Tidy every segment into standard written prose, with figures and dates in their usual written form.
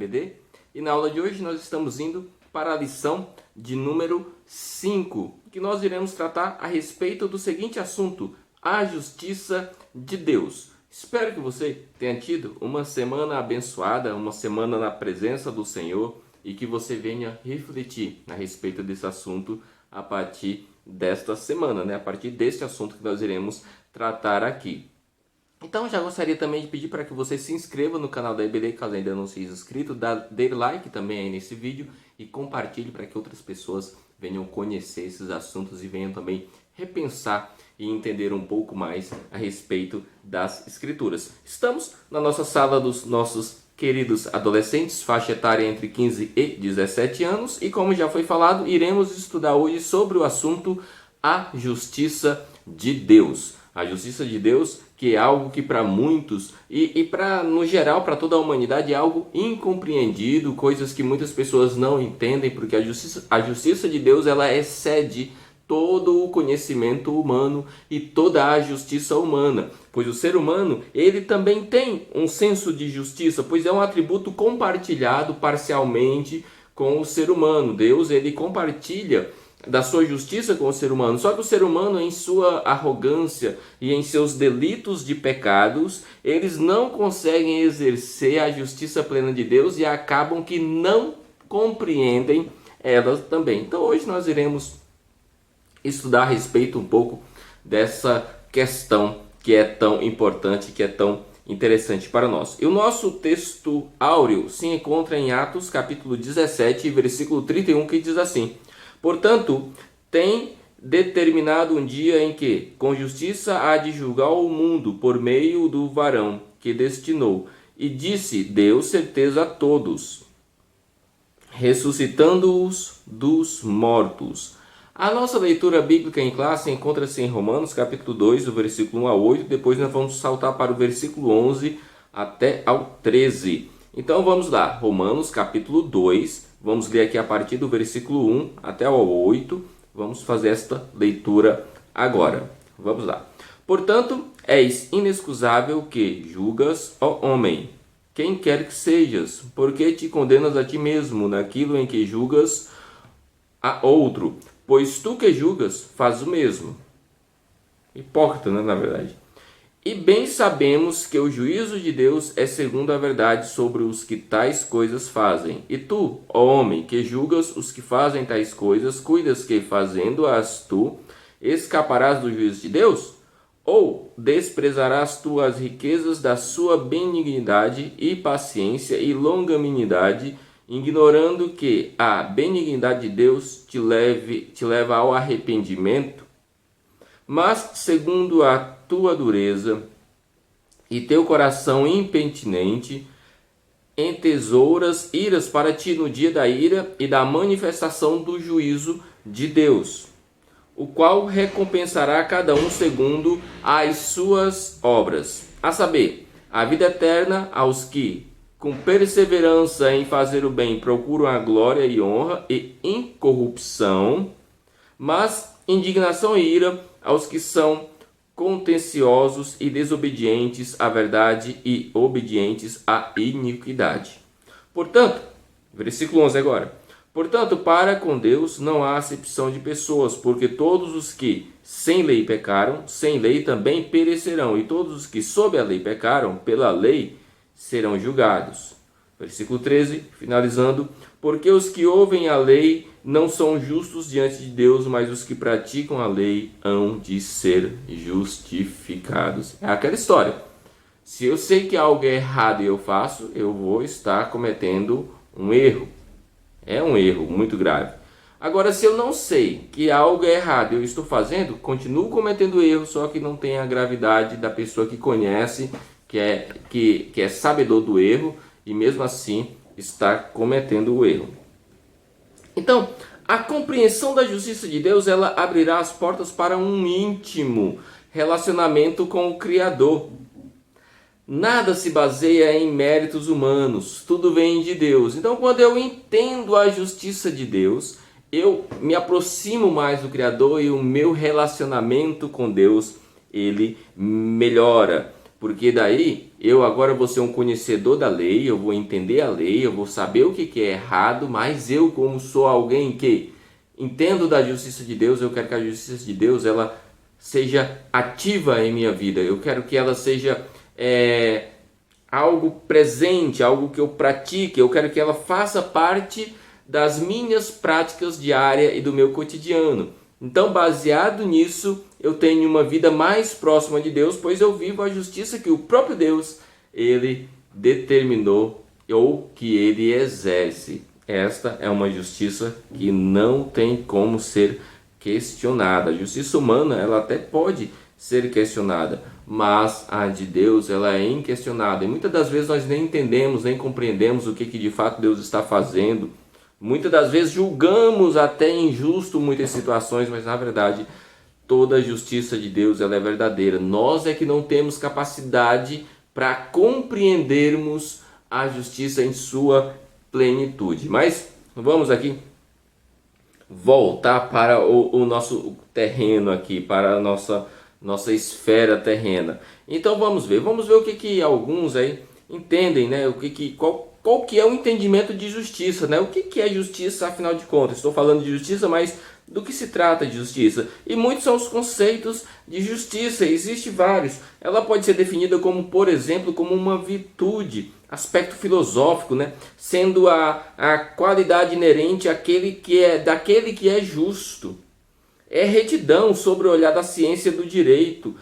EBD. E na aula de hoje nós estamos indo para a lição de número 5, que nós iremos tratar a respeito do seguinte assunto: a justiça de Deus. Espero que você tenha tido uma semana abençoada, uma semana na presença do Senhor, e que você venha refletir a respeito desse assunto a partir desta semana, a partir deste assunto que nós iremos tratar aqui. Então já gostaria também de pedir para que você se inscreva no canal da EBD, caso ainda não seja inscrito, dê like também aí nesse vídeo e compartilhe para que outras pessoas venham conhecer esses assuntos e venham também repensar e entender um pouco mais a respeito das Escrituras. Estamos na nossa sala dos nossos queridos adolescentes, faixa etária entre 15 e 17 anos, e como já foi falado, iremos estudar hoje sobre o assunto a justiça de Deus. A justiça de Deus, que é algo que para muitos e para no geral para toda a humanidade é algo incompreendido, coisas que muitas pessoas não entendem, porque a justiça de Deus ela excede todo o conhecimento humano e toda a justiça humana, pois o ser humano ele também tem um senso de justiça, pois é um atributo compartilhado parcialmente com o ser humano. Deus ele compartilha da sua justiça com o ser humano, só que o ser humano, em sua arrogância e em seus delitos de pecados, eles não conseguem exercer a justiça plena de Deus e acabam que não compreendem ela também. Então hoje nós iremos estudar a respeito um pouco dessa questão que é tão importante, que é tão interessante para nós. E o nosso texto áureo se encontra em Atos capítulo 17, versículo 31, que diz assim: portanto, tem determinado um dia em que, com justiça, há de julgar o mundo por meio do varão que destinou. E disse: deu certeza a todos, ressuscitando-os dos mortos. A nossa leitura bíblica em classe encontra-se em Romanos capítulo 2, do versículo 1 a 8. Depois nós vamos saltar para o versículo 11 até ao 13. Então vamos lá, Romanos capítulo 2. Vamos ler aqui a partir do versículo 1 até ao 8. Vamos fazer esta leitura agora. Vamos lá. Portanto, és inexcusável que julgas, ó homem, quem quer que sejas, porque te condenas a ti mesmo naquilo em que julgas a outro, pois tu que julgas, faz o mesmo. Hipócrita, né, na verdade. E bem sabemos que o juízo de Deus é segundo a verdade sobre os que tais coisas fazem. E tu, ó homem, que julgas os que fazem tais coisas, cuidas que, fazendo-as tu, escaparás do juízo de Deus? Ou desprezarás tu as riquezas da sua benignidade e paciência e longanimidade, ignorando que a benignidade de Deus te leva ao arrependimento? Mas, segundo a tua dureza e teu coração impenitente, entesouras iras para ti no dia da ira e da manifestação do juízo de Deus, o qual recompensará cada um segundo as suas obras, a saber, a vida eterna aos que, com perseverança em fazer o bem, procuram a glória e honra e incorrupção, mas indignação e ira aos que são contenciosos e desobedientes à verdade e obedientes à iniquidade. Portanto, versículo 11 agora. Portanto, para com Deus não há acepção de pessoas, porque todos os que sem lei pecaram, sem lei também perecerão, e todos os que sob a lei pecaram, pela lei serão julgados. Versículo 13, finalizando: porque os que ouvem a lei não são justos diante de Deus, mas os que praticam a lei hão de ser justificados. É aquela história. Se eu sei que algo é errado e eu faço, eu vou estar cometendo um erro. É um erro muito grave. Agora, se eu não sei que algo é errado e eu estou fazendo, continuo cometendo erro, só que não tem a gravidade da pessoa que conhece, que é sabedor do erro, e mesmo assim está cometendo o erro. Então, a compreensão da justiça de Deus, ela abrirá as portas para um íntimo relacionamento com o Criador. Nada se baseia em méritos humanos, tudo vem de Deus. Então, quando eu entendo a justiça de Deus, eu me aproximo mais do Criador e o meu relacionamento com Deus, ele melhora. Porque daí eu agora vou ser um conhecedor da lei, eu vou entender a lei, eu vou saber o que é errado, mas eu, como sou alguém que entendo da justiça de Deus, eu quero que a justiça de Deus ela seja ativa em minha vida. Eu quero que ela seja algo presente, algo que eu pratique. Eu quero que ela faça parte das minhas práticas diárias e do meu cotidiano. Então, baseado nisso, eu tenho uma vida mais próxima de Deus, pois eu vivo a justiça que o próprio Deus ele determinou ou que ele exerce. Esta é uma justiça que não tem como ser questionada. A justiça humana, ela até pode ser questionada, mas a de Deus, ela é inquestionável. E muitas das vezes nós nem entendemos, nem compreendemos o que de fato Deus está fazendo. Muitas das vezes julgamos até injusto muitas situações, mas na verdade toda a justiça de Deus ela é verdadeira. Nós é que não temos capacidade para compreendermos a justiça em sua plenitude. Mas vamos aqui voltar para o nosso terreno aqui, para a nossa esfera terrena. Então vamos ver o que alguns aí entendem, né? Qual que é o entendimento de justiça, né? O que é justiça, afinal de contas? Estou falando de justiça, mas do que se trata de justiça? E muitos são os conceitos de justiça, existem vários. Ela pode ser definida como, por exemplo, como uma virtude, aspecto filosófico, né? Sendo a qualidade inerente daquele que é justo. É retidão sobre o olhar da ciência do direito.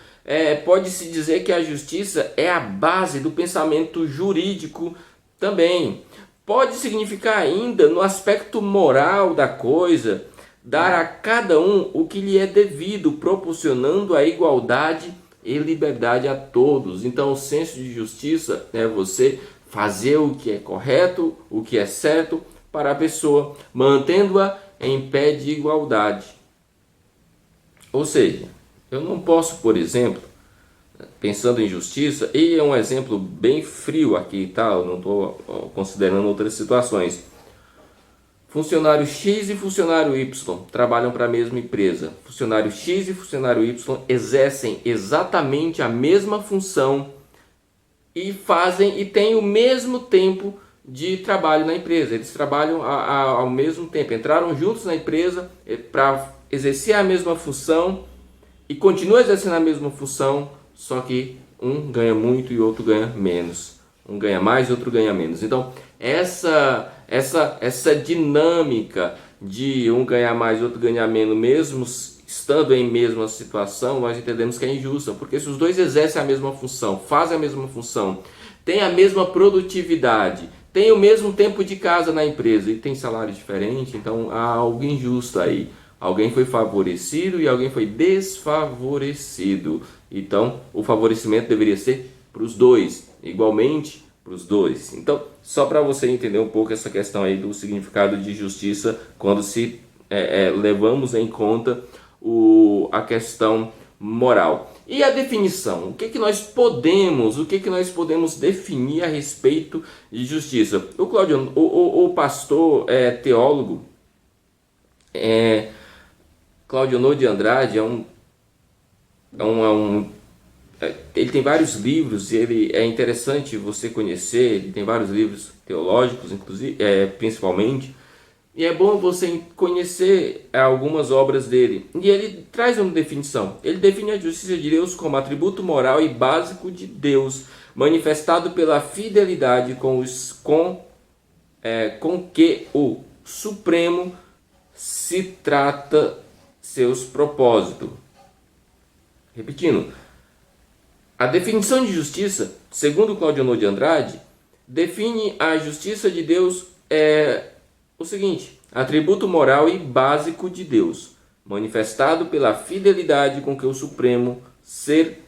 Pode-se dizer que a justiça é a base do pensamento jurídico também. Pode significar ainda, no aspecto moral da coisa, dar a cada um o que lhe é devido, proporcionando a igualdade e liberdade a todos. Então o senso de justiça é você fazer o que é correto, o que é certo para a pessoa, mantendo-a em pé de igualdade. Ou seja, eu não posso, por exemplo, pensando em justiça, e é um exemplo bem frio aqui, tá? Eu não estou considerando outras situações. Funcionário X e funcionário Y trabalham para a mesma empresa. Funcionário X e funcionário Y exercem exatamente a mesma função e têm o mesmo tempo de trabalho na empresa. Eles trabalham ao mesmo tempo, entraram juntos na empresa para exercer a mesma função e continuam exercendo a mesma função, só que um ganha muito e outro ganha menos. Um ganha mais e outro ganha menos. Então, essa dinâmica de um ganhar mais e outro ganhar menos, mesmo estando em mesma situação, nós entendemos que é injusta, porque se os dois exercem a mesma função, fazem a mesma função, têm a mesma produtividade, têm o mesmo tempo de casa na empresa e têm salário diferente, então há algo injusto aí. Alguém foi favorecido e alguém foi desfavorecido. Então, o favorecimento deveria ser para os dois, igualmente para os dois. Então, só para você entender um pouco essa questão aí do significado de justiça, quando se levamos em conta a questão moral. E a definição? O que nós podemos definir a respeito de justiça? O pastor teólogo Claudionor de Andrade ele tem vários livros e ele é interessante você conhecer. Ele tem vários livros teológicos, inclusive, principalmente, e é bom você conhecer algumas obras dele. E ele traz uma definição. Ele define a justiça de Deus como atributo moral e básico de Deus, manifestado pela fidelidade com que o Supremo se trata seus propósitos. Repetindo, a definição de justiça, segundo Claudionor de Andrade, define a justiça de Deus o seguinte: atributo moral e básico de Deus, manifestado pela fidelidade com que o Supremo Ser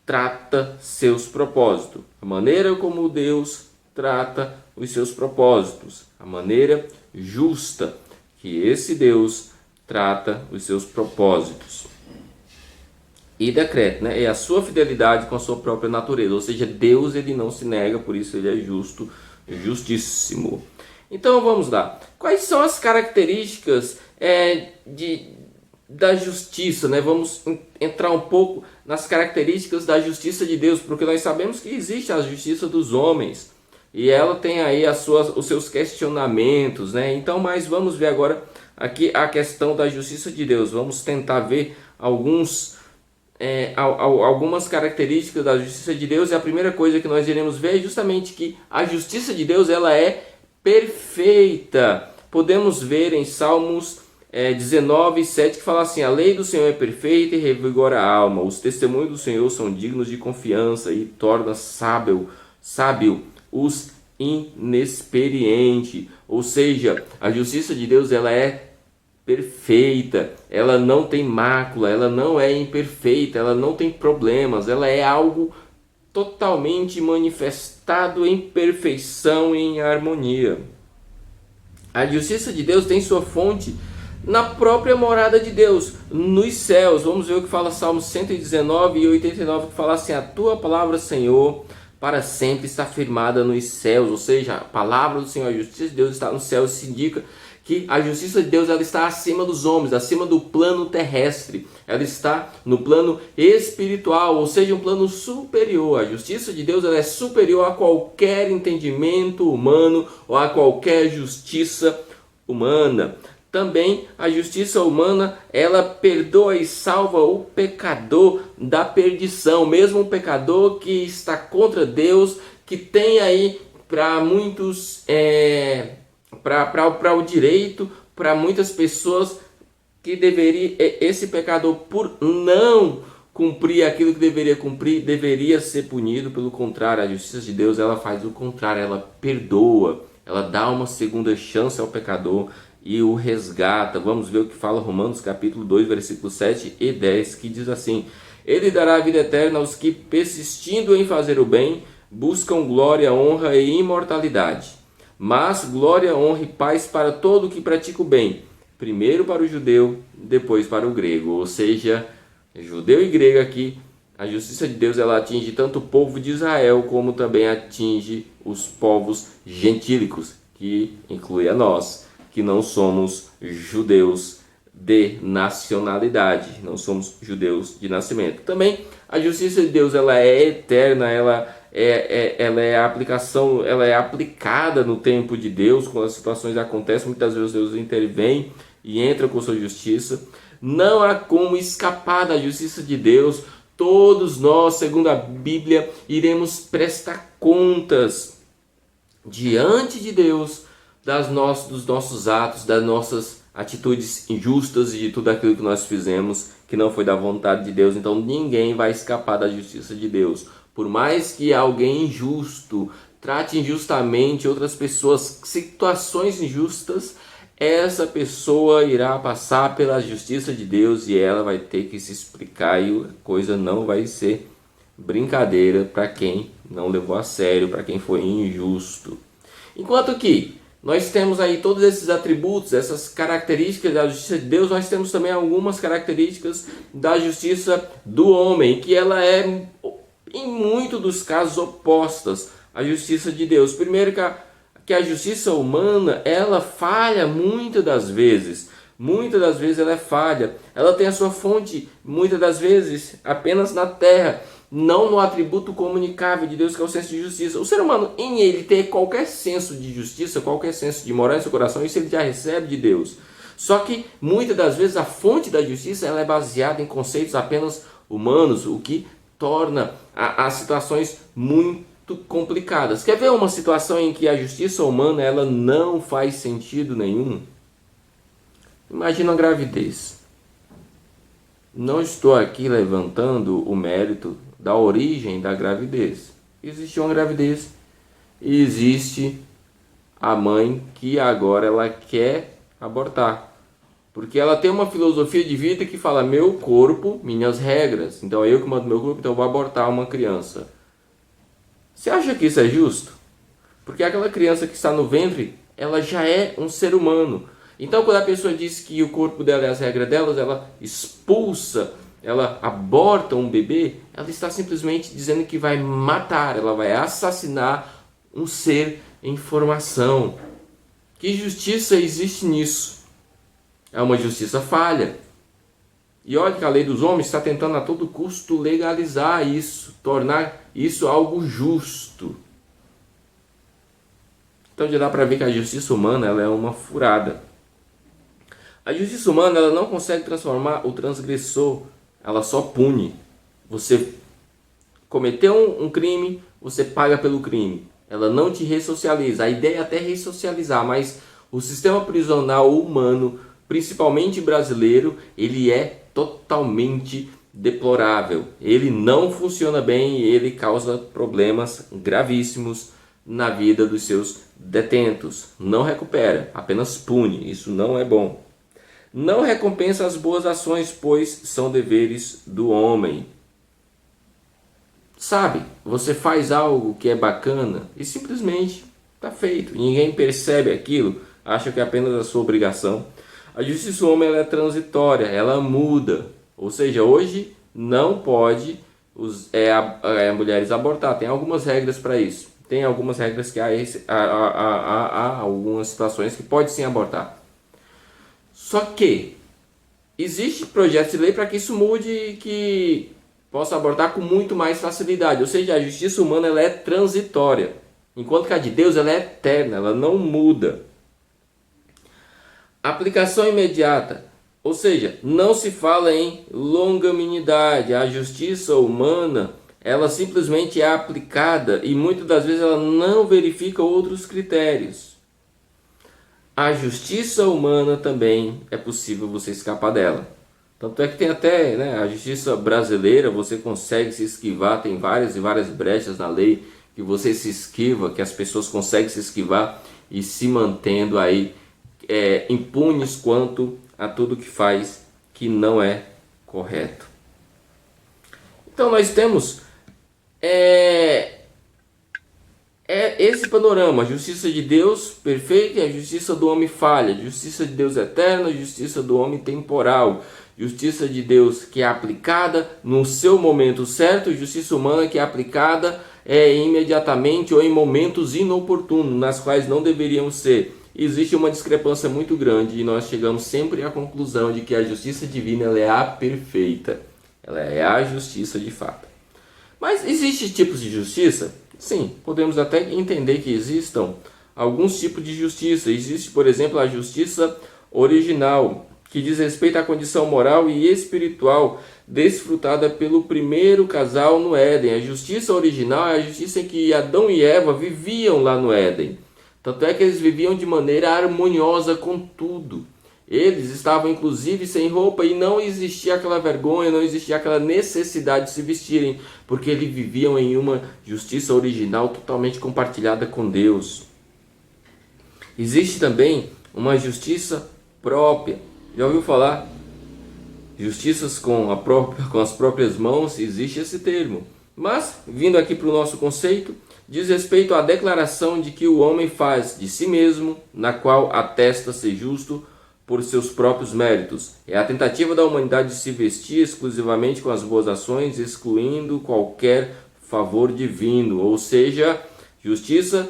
trata seus propósitos, a maneira como Deus trata os seus propósitos, a maneira justa que esse Deus trata os seus propósitos. E decreto, né? É a sua fidelidade com a sua própria natureza, ou seja, Deus ele não se nega, por isso ele é justo, justíssimo. Então vamos lá. Quais são as características da justiça, né? Vamos entrar um pouco nas características da justiça de Deus, porque nós sabemos que existe a justiça dos homens e ela tem aí os seus questionamentos, né? Então, mas vamos ver agora aqui a questão da justiça de Deus. Vamos tentar ver algumas características da justiça de Deus, e a primeira coisa que nós iremos ver é justamente que a justiça de Deus ela é perfeita. Podemos ver em Salmos 19:7 que fala assim: a lei do Senhor é perfeita e revigora a alma, os testemunhos do Senhor são dignos de confiança e torna sábio os inexperientes. Ou seja, a justiça de Deus ela é perfeita, ela não tem mácula, ela não é imperfeita, ela não tem problemas, ela é algo totalmente manifestado em perfeição e em harmonia. A justiça de Deus tem sua fonte na própria morada de Deus, nos céus. Vamos ver o que fala Salmos 119 e 89, que fala assim: a tua palavra, Senhor, para sempre está firmada nos céus. Ou seja, a palavra do Senhor, a justiça de Deus está nos céus. Isso indica que a justiça de Deus ela está acima dos homens, acima do plano terrestre. Ela está no plano espiritual, ou seja, um plano superior. A justiça de Deus ela é superior a qualquer entendimento humano ou a qualquer justiça humana. Também a justiça humana ela perdoa e salva o pecador da perdição, mesmo um pecador que está contra Deus, que tem aí para muitos para o direito, para muitas pessoas que deveria, esse pecador por não cumprir aquilo que deveria cumprir, deveria ser punido. Pelo contrário, a justiça de Deus ela faz o contrário, ela perdoa, ela dá uma segunda chance ao pecador e o resgata. Vamos ver o que fala Romanos capítulo 2, versículos 7 e 10, que diz assim: ele dará a vida eterna aos que, persistindo em fazer o bem, buscam glória, honra e imortalidade. Mas glória, honra e paz para todo o que pratica o bem, primeiro para o judeu, depois para o grego. Ou seja, judeu e grego aqui, a justiça de Deus ela atinge tanto o povo de Israel como também atinge os povos gentílicos, que inclui a nós, que não somos judeus de nacionalidade, não somos judeus de nascimento. Também a justiça de Deus ela é eterna, ela é aplicada no tempo de Deus. Quando as situações acontecem, muitas vezes Deus intervém e entra com sua justiça. Não há como escapar da justiça de Deus. Todos nós, segundo a Bíblia, iremos prestar contas diante de Deus dos nossos atos, das nossas atitudes injustas e de tudo aquilo que nós fizemos que não foi da vontade de Deus. Então ninguém vai escapar da justiça de Deus. Por mais que alguém injusto trate injustamente outras pessoas, situações injustas, essa pessoa irá passar pela justiça de Deus e ela vai ter que se explicar, e a coisa não vai ser brincadeira para quem não levou a sério, para quem foi injusto. Enquanto que nós temos aí todos esses atributos, essas características da justiça de Deus, nós temos também algumas características da justiça do homem, que ela é, em muitos dos casos, opostas à justiça de Deus. Primeiro, que a justiça humana, ela falha muitas das vezes. Muitas das vezes ela é falha. Ela tem a sua fonte, muitas das vezes, apenas na terra, não no atributo comunicável de Deus, que é o senso de justiça. O ser humano, em ele ter qualquer senso de justiça, qualquer senso de moral em seu coração, isso ele já recebe de Deus. Só que, muitas das vezes, a fonte da justiça ela é baseada em conceitos apenas humanos, o que torna as situações muito complicadas. Quer ver uma situação em que a justiça humana ela não faz sentido nenhum? Imagina a gravidez. Não estou aqui levantando o mérito da origem da gravidez. Existe uma gravidez e existe a mãe que agora ela quer abortar. Porque ela tem uma filosofia de vida que fala: meu corpo, minhas regras. Então é eu que mando meu corpo, então eu vou abortar uma criança. Você acha que isso é justo? Porque aquela criança que está no ventre, ela já é um ser humano. Então quando a pessoa diz que o corpo dela é as regras delas, ela expulsa, ela aborta um bebê, ela está simplesmente dizendo que vai matar, ela vai assassinar um ser em formação. Que justiça existe nisso? É uma justiça falha. E olha que a lei dos homens está tentando a todo custo legalizar isso, tornar isso algo justo. Então já dá para ver que a justiça humana ela é uma furada. A justiça humana ela não consegue transformar o transgressor, ela só pune. Você cometeu um crime, você paga pelo crime. Ela não te ressocializa. A ideia é até ressocializar, mas o sistema prisional humano, principalmente brasileiro, ele é totalmente deplorável. Ele não funciona bem e ele causa problemas gravíssimos na vida dos seus detentos. Não recupera, apenas pune. Isso não é bom. Não recompensa as boas ações, pois são deveres do homem. Sabe, você faz algo que é bacana e simplesmente está feito. Ninguém percebe aquilo, acha que é apenas a sua obrigação. A justiça do homem ela é transitória, ela muda. Ou seja, hoje não pode mulheres abortar. Tem algumas regras para isso. Tem algumas regras que há algumas situações que pode sim abortar. Só que existe projeto de lei para que isso mude e que possa abortar com muito mais facilidade. Ou seja, a justiça humana ela é transitória, enquanto que a de Deus ela é eterna, ela não muda. Aplicação imediata, ou seja, não se fala em longanimidade. A justiça humana ela simplesmente é aplicada e muitas das vezes ela não verifica outros critérios. A justiça humana também é possível você escapar dela. Tanto é que tem até a justiça brasileira, você consegue se esquivar, tem várias e várias brechas na lei que você se esquiva, que as pessoas conseguem se esquivar e se mantendo aí impunes quanto a tudo que faz que não é correto. Então nós temos esse panorama: a justiça de Deus perfeita e a justiça do homem falha, justiça de Deus eterna, justiça do homem temporal, justiça de Deus que é aplicada no seu momento certo, justiça humana que é aplicada imediatamente ou em momentos inoportunos, nas quais não deveriam ser. Existe uma discrepância muito grande e nós chegamos sempre à conclusão de que a justiça divina ela é a perfeita, ela é a justiça de fato. Mas existem tipos de justiça? Sim, podemos até entender que existam alguns tipos de justiça. Existe, por exemplo, a justiça original, que diz respeito à condição moral e espiritual desfrutada pelo primeiro casal no Éden. A justiça original é a justiça em que Adão e Eva viviam lá no Éden. Tanto é que eles viviam de maneira harmoniosa com tudo. Eles estavam inclusive sem roupa e não existia aquela vergonha, não existia aquela necessidade de se vestirem, porque eles viviam em uma justiça original totalmente compartilhada com Deus. Existe também uma justiça própria. Já ouviu falar? Justiças com as próprias mãos, existe esse termo. Mas, vindo aqui para o nosso conceito, diz respeito à declaração de que o homem faz de si mesmo, na qual atesta ser justo por seus próprios méritos. É a tentativa da humanidade de se vestir exclusivamente com as boas ações, excluindo qualquer favor divino. Ou seja, justiça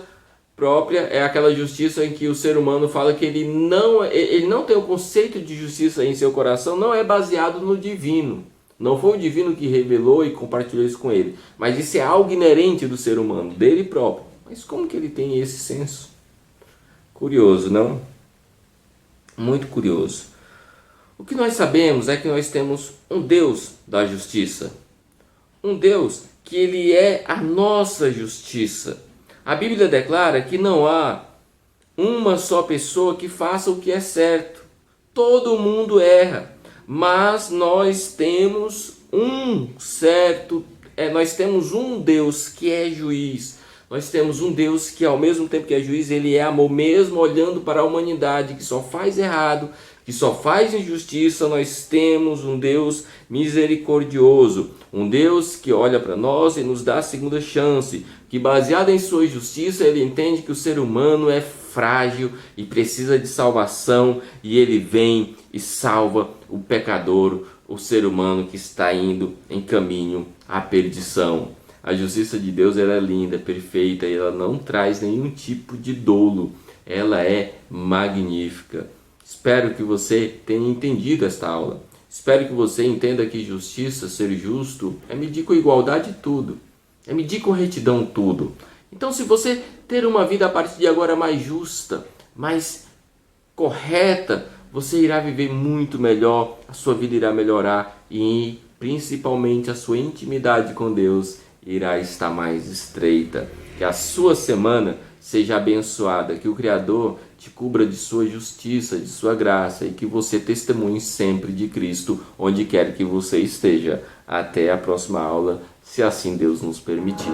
própria é aquela justiça em que o ser humano fala que ele não tem o conceito de justiça em seu coração, não é baseado no divino. Não foi o divino que revelou e compartilhou isso com ele, mas isso é algo inerente do ser humano, dele próprio. Mas como que ele tem esse senso? Curioso, não? Muito curioso. O que nós sabemos é que nós temos um Deus da justiça. Um Deus que ele é a nossa justiça. A Bíblia declara que não há uma só pessoa que faça o que é certo. Todo mundo erra, mas nós temos nós temos um Deus que é juiz. Nós temos um Deus que ao mesmo tempo que é juiz, ele é amor, mesmo olhando para a humanidade que só faz errado, que só faz injustiça. Nós temos um Deus misericordioso, um Deus que olha para nós e nos dá a segunda chance, que baseado em sua justiça, ele entende que o ser humano é frágil e precisa de salvação, e ele vem e salva o pecador, o ser humano que está indo em caminho à perdição. A justiça de Deus ela é linda, perfeita, e ela não traz nenhum tipo de dolo. Ela é magnífica. Espero que você tenha entendido esta aula. Espero que você entenda que justiça, ser justo, é medir com igualdade tudo. É medir com retidão tudo. Então, se você ter uma vida a partir de agora mais justa, mais correta, você irá viver muito melhor, a sua vida irá melhorar e principalmente a sua intimidade com Deus irá estar mais estreita. Que a sua semana seja abençoada, que o Criador te cubra de sua justiça, de sua graça e que você testemunhe sempre de Cristo onde quer que você esteja. Até a próxima aula, se assim Deus nos permitir.